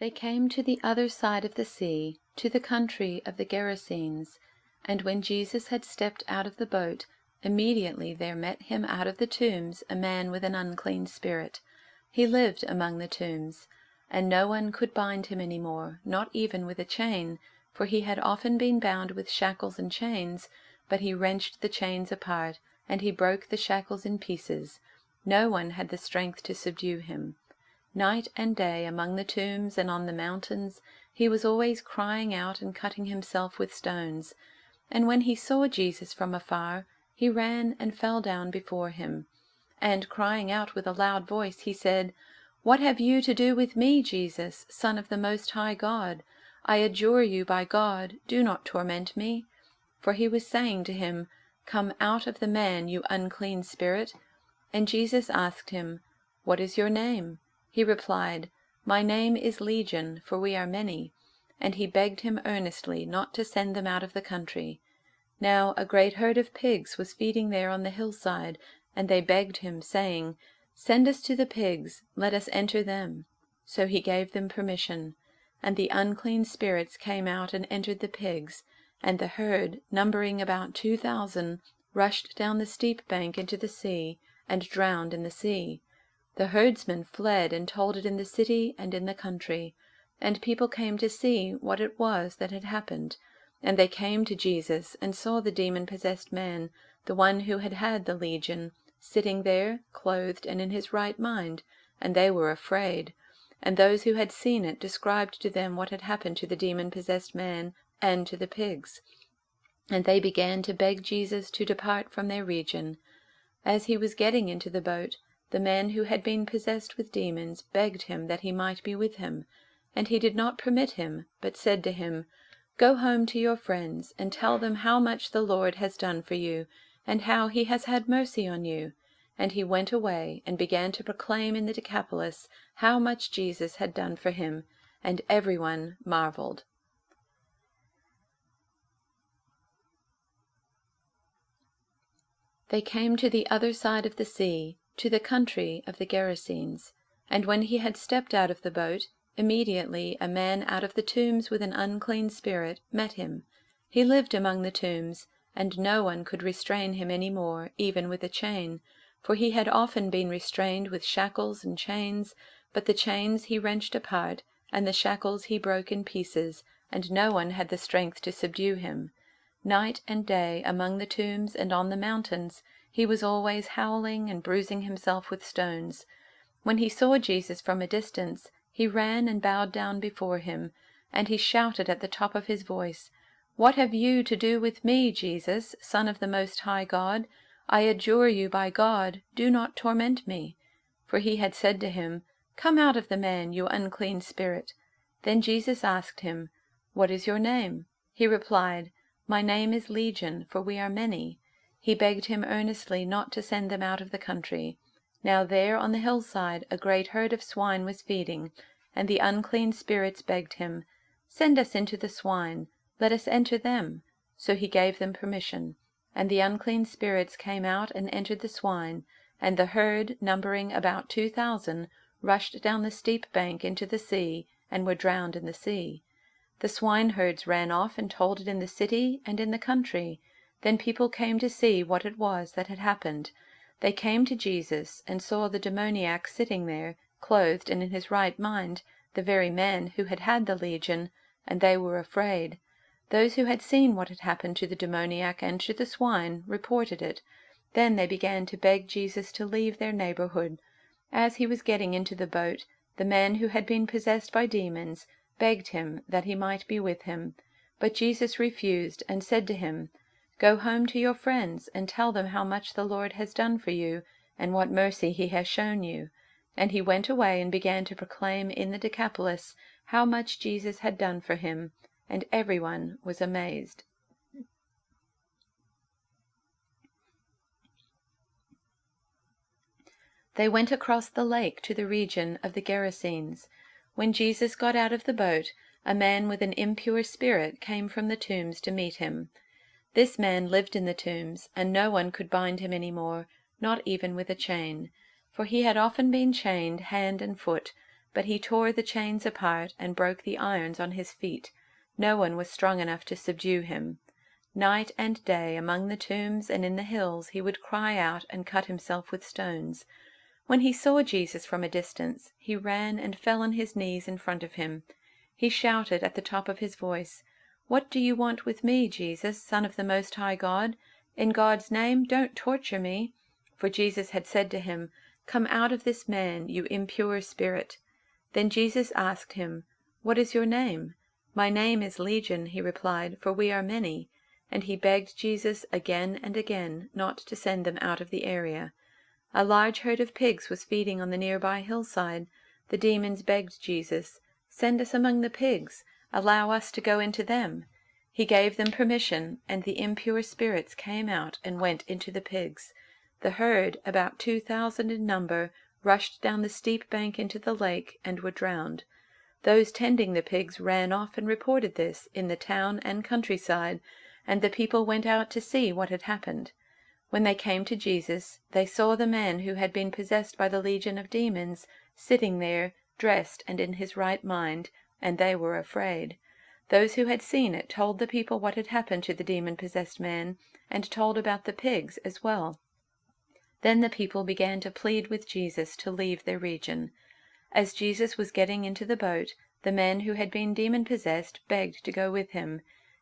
They came to the other side of the sea, to the country of the Gerasenes. And when Jesus had stepped out of the boat, immediately there met him out of the tombs a man with an unclean spirit. He lived among the tombs, and no one could bind him any more, not even with a chain, for he had often been bound with shackles and chains, but he wrenched the chains apart, and he broke the shackles in pieces. No one had the strength to subdue him. Night and day, among the tombs and on the mountains, he was always crying out and cutting himself with stones. And when he saw Jesus from afar, he ran and fell down before him. And crying out with a loud voice, he said, "What have you to do with me, Jesus, Son of the Most High God? I adjure you by God, do not torment me." For he was saying to him, "Come out of the man, you unclean spirit." And Jesus asked him, "What is your name?" He replied, "My name is Legion, for we are many." And he begged him earnestly not to send them out of the country. Now a great herd of pigs was feeding there on the hillside, and they begged him, saying, "Send us to the pigs, let us enter them." So he gave them permission. And the unclean spirits came out and entered the pigs, and the herd, numbering about 2,000, rushed down the steep bank into the sea, and drowned in the sea. The herdsmen fled and told it in the city and in the country, and people came to see what it was that had happened. And they came to Jesus and saw the demon-possessed man, the one who had had the legion, sitting there, clothed and in his right mind, and they were afraid. And those who had seen it described to them what had happened to the demon-possessed man and to the pigs. And they began to beg Jesus to depart from their region. As he was getting into the boat, the man who had been possessed with demons begged him that he might be with him. And he did not permit him, but said to him, "Go home to your friends, and tell them how much the Lord has done for you, and how he has had mercy on you." And he went away, and began to proclaim in the Decapolis how much Jesus had done for him, and everyone marveled. They came to the other side of the sea, to the country of the Gerasenes. And when he had stepped out of the boat, immediately a man out of the tombs with an unclean spirit met him. He lived among the tombs, and no one could restrain him any more, even with a chain, for he had often been restrained with shackles and chains, but the chains he wrenched apart, and the shackles he broke in pieces, and no one had the strength to subdue him. Night and day, among the tombs and on the mountains, he was always howling and bruising himself with stones. When he saw Jesus from a distance, he ran and bowed down before him, and he shouted at the top of his voice, "What have you to do with me, Jesus, Son of the Most High God? I adjure you by God, do not torment me." For he had said to him, "Come out of the man, you unclean spirit." Then Jesus asked him, "What is your name?" He replied, "My name is Legion, for we are many." He begged him earnestly not to send them out of the country. Now there on the hillside a great herd of swine was feeding, and the unclean spirits begged him, "Send us into the swine, let us enter them." So he gave them permission. And the unclean spirits came out and entered the swine, and the herd, numbering about 2,000, rushed down the steep bank into the sea, and were drowned in the sea. The swineherds ran off and told it in the city and in the country. Then people came to see what it was that had happened. They came to Jesus, and saw the demoniac sitting there, clothed and in his right mind, the very man who had had the legion, and they were afraid. Those who had seen what had happened to the demoniac and to the swine reported it. Then they began to beg Jesus to leave their neighborhood. As he was getting into the boat, the man who had been possessed by demons begged him that he might be with him. But Jesus refused, and said to him, "Go home to your friends, and tell them how much the Lord has done for you, and what mercy he has shown you." And he went away and began to proclaim in the Decapolis how much Jesus had done for him, and everyone was amazed. They went across the lake to the region of the Gerasenes. When Jesus got out of the boat, a man with an impure spirit came from the tombs to meet him. This man lived in the tombs, and no one could bind him any more, not even with a chain. For he had often been chained hand and foot, but he tore the chains apart and broke the irons on his feet. No one was strong enough to subdue him. Night and day, among the tombs and in the hills, he would cry out and cut himself with stones. When he saw Jesus from a distance, he ran and fell on his knees in front of him. He shouted at the top of his voice, "What do you want with me, Jesus, Son of the Most High God? In God's name, don't torture me." For Jesus had said to him, "Come out of this man, you impure spirit." Then Jesus asked him, "What is your name?" "My name is Legion," he replied, "for we are many." And he begged Jesus again and again not to send them out of the area. A large herd of pigs was feeding on the nearby hillside. The demons begged Jesus, "Send us among the pigs. Allow us to go into them." He gave them permission, and the impure spirits came out and went into the pigs. The herd, about 2,000 in number, rushed down the steep bank into the lake and were drowned. Those tending the pigs ran off and reported this in the town and countryside, and the people went out to see what had happened. When they came to Jesus, they saw the man who had been possessed by the legion of demons sitting there, dressed and in his right mind, and they were afraid. Those who had seen it told the people what had happened to the demon-possessed man, and told about the pigs as well. Then the people began to plead with Jesus to leave their region. As Jesus was getting into the boat, the man who had been demon-possessed begged to go with him.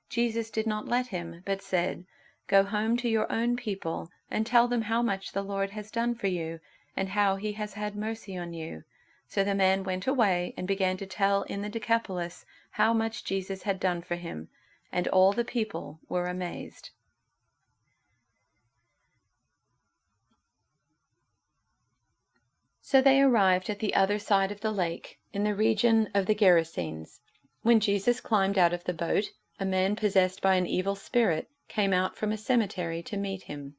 Jesus did not let him, but said, "Go home to your own people, and tell them how much the Lord has done for you, and how he has had mercy on you." So the man went away and began to tell in the Decapolis how much Jesus had done for him, and all the people were amazed. So they arrived at the other side of the lake, in the region of the Gerasenes. When Jesus climbed out of the boat, a man possessed by an evil spirit came out from a cemetery to meet him.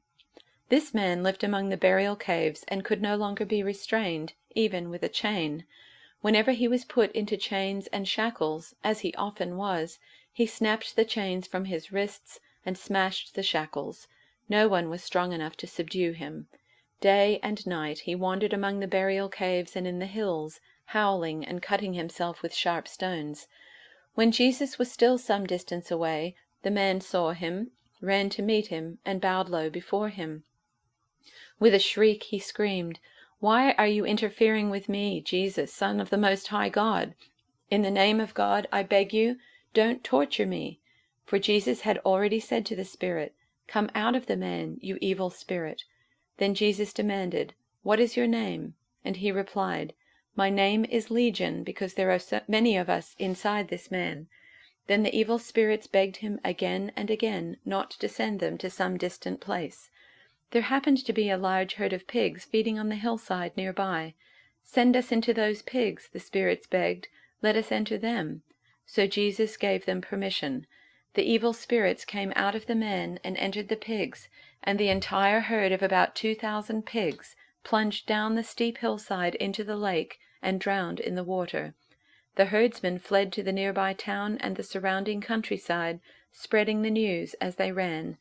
This man lived among the burial caves and could no longer be restrained, even with a chain. Whenever he was put into chains and shackles, as he often was, he snapped the chains from his wrists and smashed the shackles. No one was strong enough to subdue him. Day and night he wandered among the burial caves and in the hills, howling and cutting himself with sharp stones. When Jesus was still some distance away, the man saw him, ran to meet him, and bowed low before him. With a shriek he screamed, "Why are you interfering with me, Jesus, Son of the Most High God? In the name of God, I beg you, don't torture me." For Jesus had already said to the spirit, "Come out of the man, you evil spirit." Then Jesus demanded, "What is your name?" And he replied, "My name is Legion, because there are so many of us inside this man." Then the evil spirits begged him again and again not to send them to some distant place. There happened to be a large herd of pigs feeding on the hillside nearby. "Send us into those pigs," the spirits begged. "Let us enter them." So Jesus gave them permission. The evil spirits came out of the man and entered the pigs, and the entire herd of about 2,000 pigs plunged down the steep hillside into the lake and drowned in the water. The herdsmen fled to the nearby town and the surrounding countryside, spreading the news as they ran.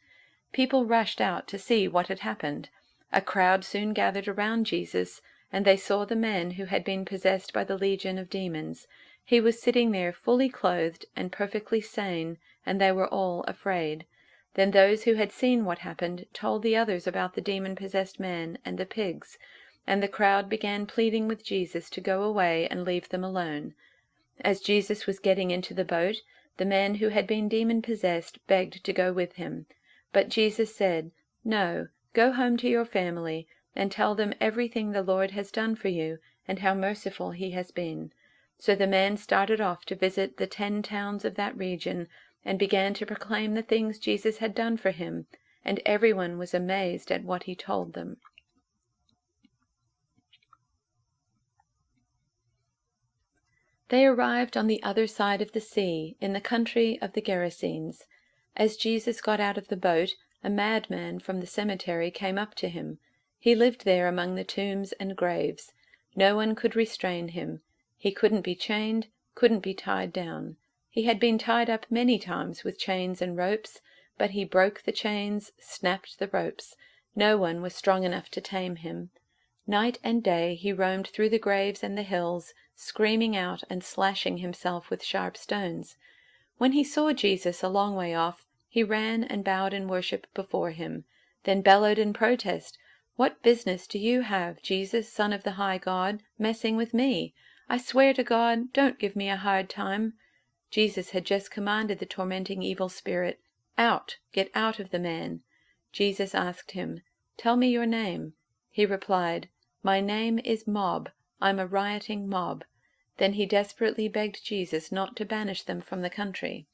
People rushed out to see what had happened. A crowd soon gathered around Jesus, and they saw the man who had been possessed by the legion of demons. He was sitting there fully clothed and perfectly sane, and they were all afraid. Then those who had seen what happened told the others about the demon-possessed man and the pigs, and the crowd began pleading with Jesus to go away and leave them alone. As Jesus was getting into the boat, the man who had been demon-possessed begged to go with him. But Jesus said, "No, go home to your family, and tell them everything the Lord has done for you, and how merciful he has been." So the man started off to visit the 10 towns of that region, and began to proclaim the things Jesus had done for him, and everyone was amazed at what he told them. They arrived on the other side of the sea, in the country of the Gerasenes. As Jesus got out of the boat, a madman from the cemetery came up to him. He lived there among the tombs and graves. No one could restrain him. He couldn't be chained, couldn't be tied down. He had been tied up many times with chains and ropes, but he broke the chains, snapped the ropes. No one was strong enough to tame him. Night and day he roamed through the graves and the hills, screaming out and slashing himself with sharp stones. When he saw Jesus a long way off, he ran and bowed in worship before him, then bellowed in protest, "What business do you have, Jesus, Son of the high God, messing with me? I swear to God, don't give me a hard time." Jesus had just commanded the tormenting evil spirit, "Out, get out of the man." Jesus asked him, "Tell me your name." He replied, "My name is Mob. I'm a rioting mob." Then he desperately begged Jesus not to banish them from the country.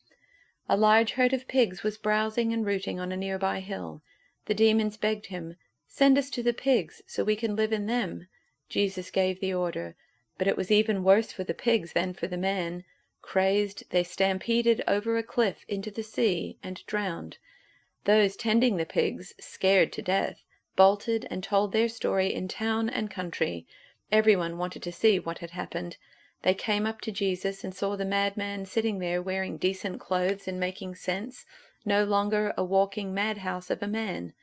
A large herd of pigs was browsing and rooting on a nearby hill. The demons begged him, "Send us to the pigs so we can live in them." Jesus gave the order, but it was even worse for the pigs than for the man. Crazed, they stampeded over a cliff into the sea and drowned. Those tending the pigs, scared to death, bolted and told their story in town and country. Everyone wanted to see what had happened. They came up to Jesus and saw the madman sitting there wearing decent clothes and making sense, no longer a walking madhouse of a man.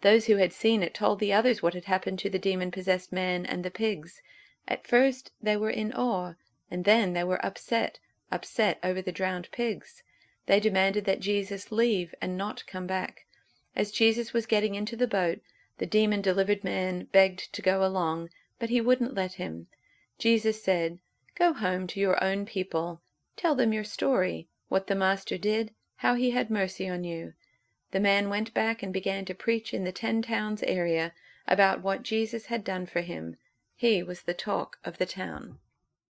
Those who had seen it told the others what had happened to the demon-possessed man and the pigs. At first they were in awe, and then they were upset over the drowned pigs. They demanded that Jesus leave and not come back. As Jesus was getting into the boat, the demon-delivered man begged to go along, but he wouldn't let him. Jesus said, "Go home to your own people. Tell them your story, what the Master did, how he had mercy on you." The man went back and began to preach in the 10 towns area about what Jesus had done for him. He was the talk of the town.